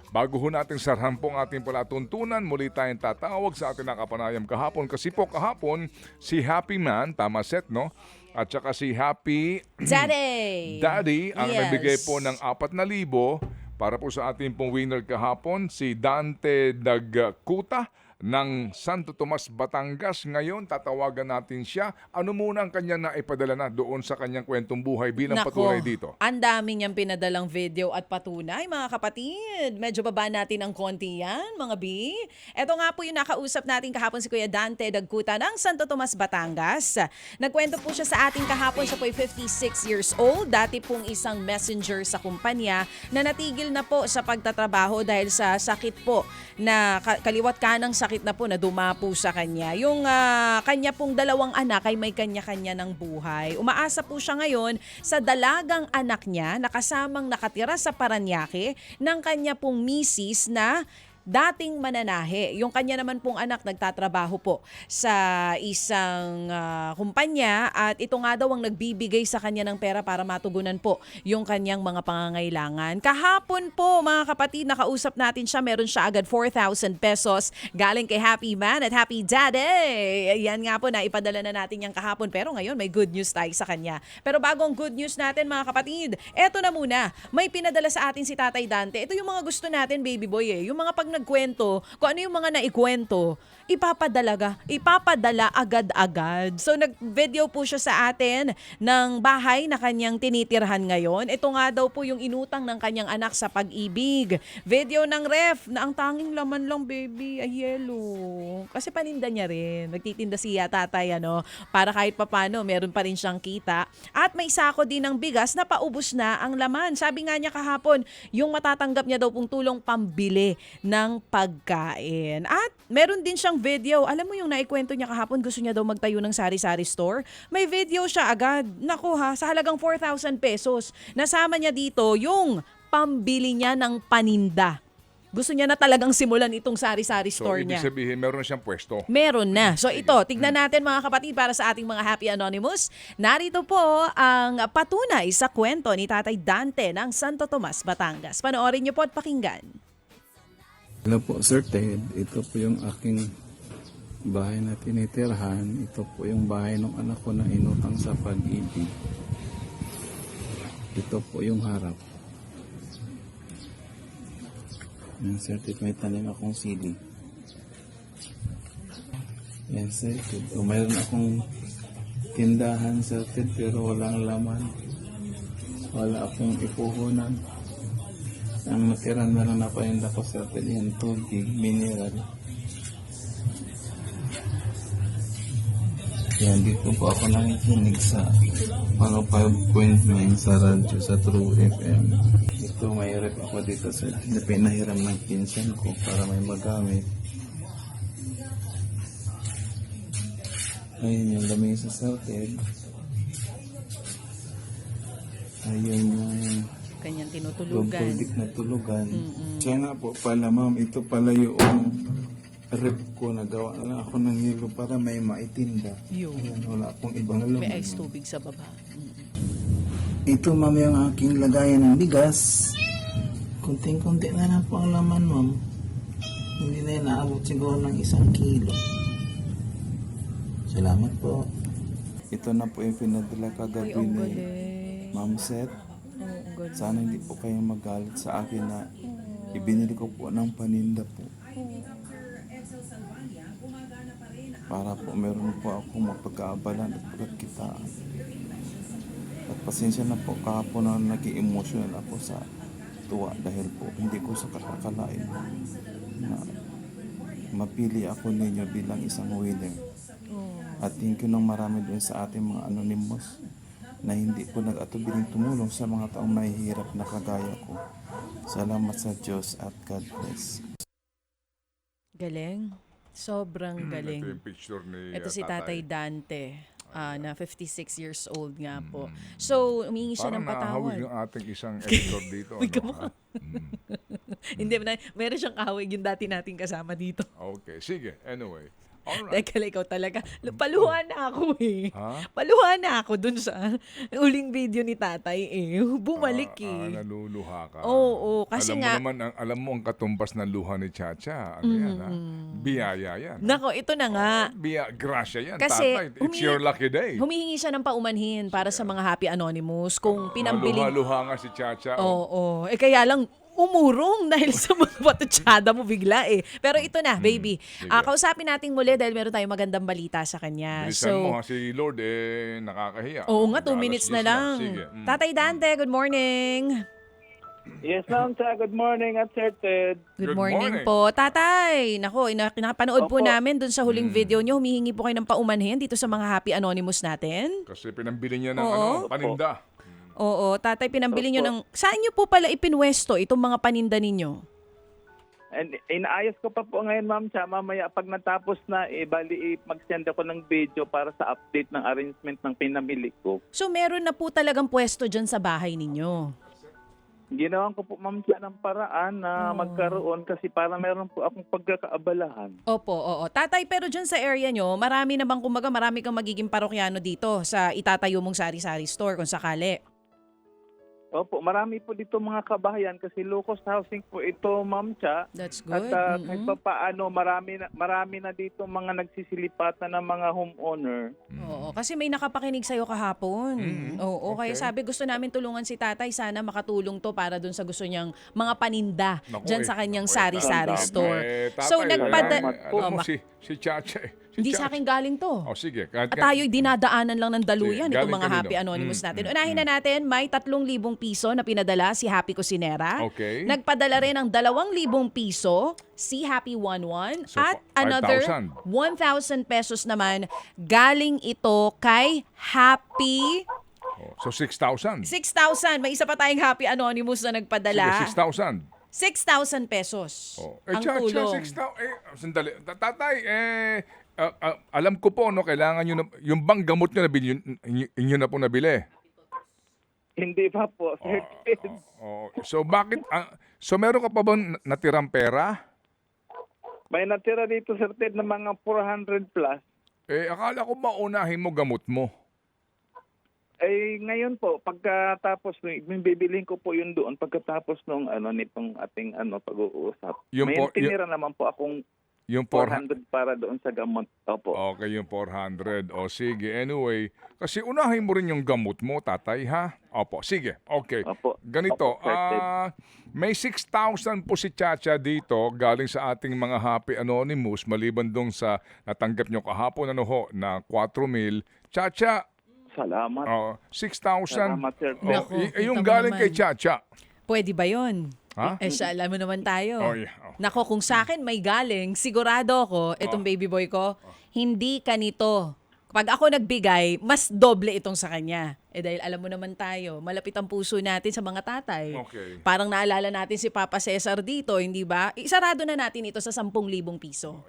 Bago ho natin sarhan po ang ating palatuntunan, muli tayong tatawag sa ating nakapanayam kahapon. Kasi po kahapon, si Happy Man, tama set, no? At saka si Happy Daddy! Daddy ang nagbigay po ng Yes. 4,000 para po sa ating pong winner kahapon, si Dante Dagkuta ng Santo Tomas, Batangas. Ngayon, tatawagan natin siya. Ano muna ang kanya na ipadala na doon sa kanyang kwentong buhay bilang patunay dito? Ang dami niyang pinadalang video at patunay, mga kapatid. Medyo baba natin ang konti yan, mga B. Ito nga po yung nakausap natin kahapon si Kuya Dante Dagkuta ng Santo Tomas, Batangas. Nagkwento po siya sa ating kahapon. Siya po ay 56 years old. Dati pong isang messenger sa kumpanya na natigil na po sa pagtatrabaho dahil sa sakit po na kaliwat kanang sakit na po na dumapo sa kanya. Yung kanya pong dalawang anak ay may kanya-kanya ng buhay. Umaasa po siya ngayon sa dalagang anak niya na kasamang nakatira sa Paranaque ng kanya pong misis na dating mananahe. Yung kanya naman pong anak nagtatrabaho po sa isang kumpanya at ito nga daw ang nagbibigay sa kanya ng pera para matugunan po yung kanyang mga pangangailangan. Kahapon po, mga kapatid, nakausap natin siya. Meron siya agad 4,000 pesos galing kay Happy Man at Happy Daddy. Yan nga po, naipadala na natin yung kahapon. Pero ngayon, may good news tayo sa kanya. Pero bago ang good news natin, mga kapatid, eto na muna. May pinadala sa atin si Tatay Dante. Ito yung mga gusto natin, baby boy eh. Yung mga pag nagkwento, kung ano yung mga naikwento, ipapadala agad-agad. So nag-video po siya sa atin ng bahay na kanyang tinitirhan ngayon. Ito nga daw po yung inutang ng kanyang anak sa pag-ibig. Video ng ref na ang tanging laman lang, baby, ay yellow. Kasi paninda niya rin. Nagtitinda siya tatay, para kahit papano, meron pa rin siyang kita. At may sako din ng bigas na paubos na ang laman. Sabi nga niya kahapon, yung matatanggap niya daw pong tulong pambili ng pagkain. At meron din siyang video. Alam mo yung naikwento niya kahapon, gusto niya daw magtayo ng sari-sari store. May video siya agad. Naku ha, sa halagang 4,000 pesos. Nasama niya dito yung pambili niya ng paninda. Gusto niya na talagang simulan itong sari-sari So, store ibig niya. sabihin, meron na siyang pwesto. Meron na. So ito, tignan natin mga kapatid para sa ating mga Happy Anonymous. Narito po ang patunay sa kwento ni Tatay Dante ng Santo Tomas, Batangas. Panoorin niyo po at pakinggan. Hello po, Sir Ted. Ito po yung aking bahay na tinitirhan. Ito po yung bahay ng anak ko na inutang sa pag-ibig. Ito po yung harap. Yan, Sir Ted, may tanim akong sili. Yan, Sir Ted. O, mayroon akong tindahan, Sir Ted, pero walang laman. Wala akong ipuhunan. Ang natira na lang na paninda ko sa atin yan, tubig, mineral. Yan, dito po ako nakikinig sa 5.9 sa radyo, sa True FM. Ito, may rep ako dito sa pinahiram ng pinsan ko para may magamit. Ayun yung lamesa sa Ted. Ayun yung Kanyang tinutulugan. Puldik na tulugan. Siya nga po pala, ma'am, ito pala yung rep ko na gawa na ako ng hilo para may maitinda. Yun. Ayan, wala akong ibang laman. May ice tubig sa baba. Ito, ma'am, yung aking lagayan ng bigas. Kunting-kunti na lang po ang laman, ma'am. Hindi na yun naabot siguro ng 1 kilo. Salamat po. Ito na po yung pinadala kagabi ni Ma'am Seth. Sana hindi po kayo magalit sa akin na ibinili ko po ng paninda po. Para po meron po ako mapagkaabalan at pagkakitaan. At pasensya na po kahapon na nag-i-emotional ako sa tuwa dahil po hindi ko sa kakakalain na mapili ako ninyo bilang isang winner. At thank you ng marami din sa ating mga anonymous na hindi po nag-atubiling tumulong sa mga taong mahihirap na kagaya ko. Salamat sa Diyos at God bless. Galing. Sobrang galing. Ito yung picture ni Ito si Tatay Dante. Na 56 years old nga po. So, humingi siya Parang ng nahawig patawad. yung ating isang editor dito. May ano, kamukha. ha? Hindi, meron siyang kahawig yung dati nating kasama dito. Okay, sige. Anyway. Alright. Teka lang, ikaw talaga. Paluha na ako eh. Ha? Paluha na ako dun sa uling video ni tatay eh. Bumalik eh. Naluluha ka. Oo, kasi alam nga- mo naman, alam mo ang katumbas ng luha ni Chacha. Ano yan, ha? Biyaya yan. Nako, ito na nga. Grasya yan, Kasi tatay. It's your lucky day. Humihingi siya ng paumanhin para sa mga Happy Anonymous kung pinambiling. Luha nga si Chacha. Oo. Eh kaya lang, umurong dahil sa mga batutsada mo bigla eh. Pero ito na, baby. Sige. Kausapin natin muli dahil meron tayong magandang balita sa kanya. Bilisan mo ha, si Lord nakakahiya. Oo nga, 2 Mag-alas minutes 10 na lang. Sige. Tatay Dante, good morning. Yes, ma'am. Good morning at Sir Ted. Good Good morning morning. po. Tatay, nako, nakapanood po Opo. namin dun sa huling video nyo. Humihingi po kayo ng paumanhin dito sa mga Happy Anonymous natin. Kasi pinambili niya ng Oo. paninda. Oo, tatay, pinambili nyo Opo. ng... Saan nyo po pala ipinwesto itong mga paninda ninyo? And inaayos ko pa po ngayon, ma'am. Siya, mamaya pag natapos na, mag-send ako ng video para sa update ng arrangement ng pinamili ko. So meron na po talagang pwesto dyan sa bahay ninyo. Ginawan ko po, ma'am, siya ng paraan na magkaroon kasi para meron po akong pagkakaabalahan. Opo, oo. Tatay, pero dyan sa area nyo, marami kang magiging parokyano dito sa itatayo mong sari-sari store kung sakali. Opo, marami po dito mga kabahayan kasi low-cost housing po ito, ma'am, siya. That's At good. kahit pa paano, marami na dito mga nagsisilipatan ng mga homeowner. Oo, kasi may nakapakinig sa'yo kahapon. Oo, kaya okay. sabi gusto namin tulungan si tatay. Sana makatulong to para dun sa gusto niyang mga paninda Naku, dyan sa kanyang naku, sari-sari tama. store. Tatay, So, alam mo si Chacha. Hindi sa akin galing to. Oh, sige. At tayo'y dinadaanan lang ng daluyan Sige, itong galing mga kanino? Happy Anonymous natin. Unahin na natin, may 3,000 piso na pinadala si Happy Cusinera. Okay. Nagpadala rin ng 2,000 piso si Happy 11 So, at another 5,000. 1,000 pesos naman galing ito kay Happy Oh, so 6,000. 6,000. May isa pa tayong Happy Anonymous na nagpadala. Sige, 6,000. 6,000 pesos Oh. ang Chacha, tulong. 6,000. Sandali. Tatay, alam ko po, no, kailangan nyo na, yung bang gamot nyo nabili, inyo na po nabili. Hindi pa po, Sir Ted. Oh, so bakit, so meron ka pa bang natirang pera? May natira dito, Sir Ted, na mga 400 plus. Akala ko maunahin mo gamot mo. Ngayon po, pagkatapos, bibilhin ko po yun doon pagkatapos nung nitong ating pag-uusap. Yung May po- tinira naman po akong Yung 400 para doon sa gamot. Opo. Okay, yung 400. O sige, anyway. Kasi unahin mo rin yung gamot mo, tatay, ha? Opo, sige. Okay. Opo. Ganito, Opo, Sir Ted. may 6,000 po si Chacha dito galing sa ating mga Happy Anonymous maliban dong sa natanggap nyo kahapon na 4,000. Chacha, Salamat. 6,000. Salamat, Sir Ted. Naku, Yung kita mo galing naman. kay Chacha. Pwede ba yon? Ha? Siya, alam mo naman tayo. Oh, yeah. Oh. Nako, kung sa akin may galing, sigurado ako, itong baby boy ko, hindi kanito. Pag ako nagbigay, mas doble itong sa kanya. Dahil alam mo naman tayo, malapit ang puso natin sa mga tatay. Okay. Parang naalala natin si Papa Cesar dito, hindi ba? Isarado na natin ito sa 10,000 piso.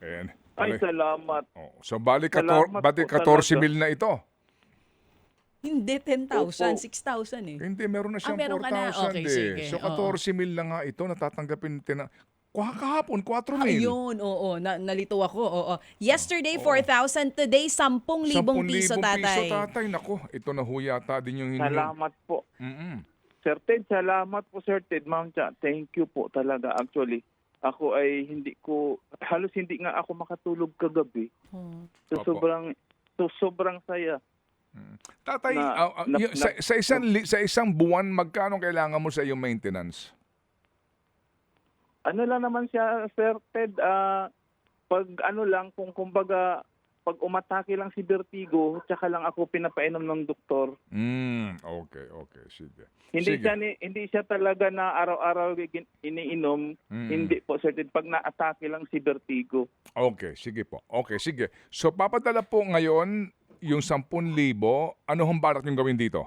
Ayan. Ay, salamat. Oh, so bali Salamat po 14,000 na ito. Hindi 10,000, Opo. 6,000 eh. Hindi, meron na siyang meron ka na? 4,000 Okay, eh. sige. So Oo. 14,000 lang nga ito natatanggapin kahapon 4,000. Ayun, oo. Nalito ako, oo. Yesterday, 4,000. Today, 10,000 piso, tatay. tatay. Nako, ito na ho yata din yung Salamat po. Mm-mm. Sir Ted, salamat po, Sir Ted. Ma'am Cha, thank you po talaga. Actually, ako ay halos hindi nga ako makatulog kagabi. Hmm. So, Opo. sobrang saya. Tatay, Na- sa isang buwan, magkano kailangan mo sa iyong maintenance? Ano lang naman siya, Sir Ted, pag kumbaga, pag umatake lang si vertigo, tsaka lang ako pinapainom ng doktor. Okay, sige. Hindi Sige. hindi siya talaga na araw-araw iniinom. Hindi po, Sir Ted, pag na-atake lang si vertigo. Okay, sige po. Okay, sige. So, papadala po ngayon yung 10,000. Ano hong balak yung gawin dito?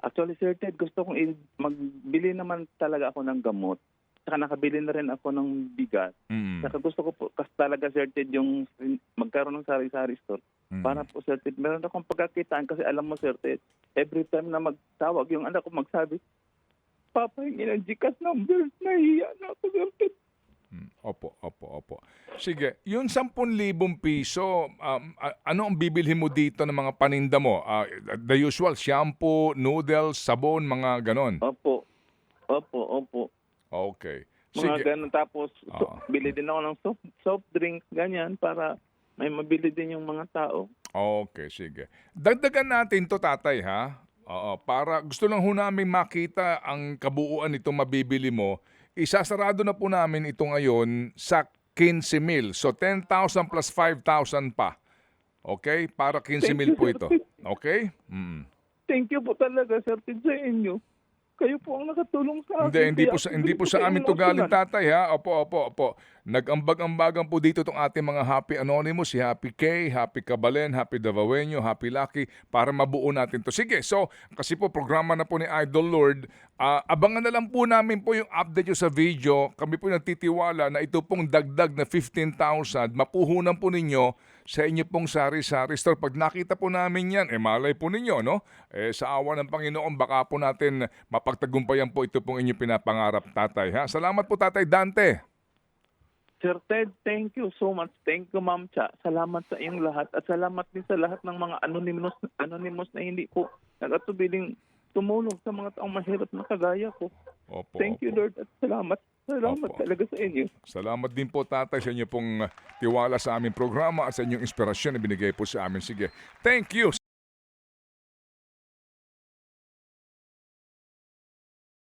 Actually, Sir Ted, gusto kong magbili naman talaga ako ng gamot. Saka nakabili na rin ako ng bigas. Mm. Saka gusto ko po kasi talaga, Sir Ted, yung magkaroon ng sari-sari store. Para po, Sir Ted, meron akong pagkakitaan kasi alam mo, Sir Ted, every time na magtawag yung anak ko magsabi, Papa, hingi ng GCash numbers, nahihiya na ako, Sir Ted. Opo. Sige, yung 10,000 piso, ano ang bibilhin mo dito ng mga paninda mo? The usual, shampoo, noodles, sabon, mga ganon. Opo. Okay. Mga Sige. ganun. Tapos, Oo. bili din ako ng soft drinks, ganyan, para may mabili din yung mga tao. Okay, sige. Dagdagan natin to, tatay, ha? Oo, para gusto lang ho namin makita ang kabuuan nitong mabibili mo. Isasarado na po namin ito ngayon sa 15,000. So 10,000 plus 5,000 pa. Okay? Para 15,000 po ito. Okay? Thank you po talaga, Sir Ted, sa inyo. Kayo po ang nakatulong sa akin. Hindi po sa amin to galing, tatay, ha? Opo. Nag-ambag-ambagan po dito itong ating mga Happy Anonymous, si Happy K, Happy Cabalen, Happy Davaoenyo, Happy Lucky, para mabuo natin to. Sige, so, kasi po programa na po ni Idol Lord, abangan na lang po namin po yung update nyo sa video. Kami po nagtitiwala na ito pong dagdag na 15,000, mapuhunan po ninyo sa inyo pong sari-sari store. Pag nakita po namin yan, malay po ninyo, no? Sa awa ng Panginoon, baka po natin mapagtagumpayan po ito pong inyong pinapangarap, tatay, ha? Salamat po, Tatay Dante. Sir Ted, thank you so much. Thank you, Ma'am Cha. Salamat sa iyong lahat at salamat din sa lahat ng mga anonymous na hindi po nagatubiling tumulong sa mga taong mahirap na kagaya ko. Opo, Thank you, opo. Lord, at salamat. Salamat Opo. talaga sa inyo. Salamat din po, tatay, sa inyo pong tiwala sa aming programa at sa inyong inspirasyon na binigay po sa amin. Sige, thank you.